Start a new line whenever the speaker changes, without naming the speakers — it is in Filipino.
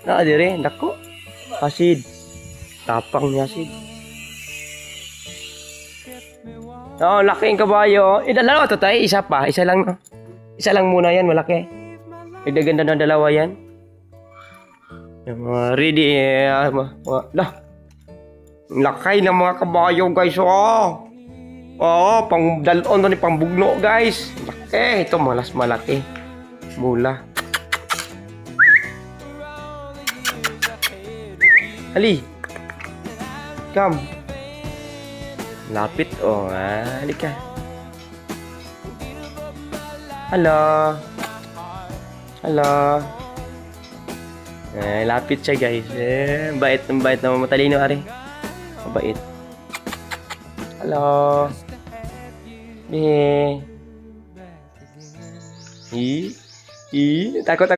Dire, dako. Asid. Tapang niya asid. Oh, laking kabayo. Dalawa to tayo, isa pa. Isa lang. Isa lang muna yan, malaki. Nagdaganda ng dalawa yan. Ready. Lah. Lakay ng mga kabayo, guys. Pang dalon to ni pambugno, guys. Laki. Ito malas malaki. Mula. Ali. Come. Lapit. Halika. Hello. Hello. Lapit siya, guys. Bait na matalino, ari. Mabait. Hello. Takot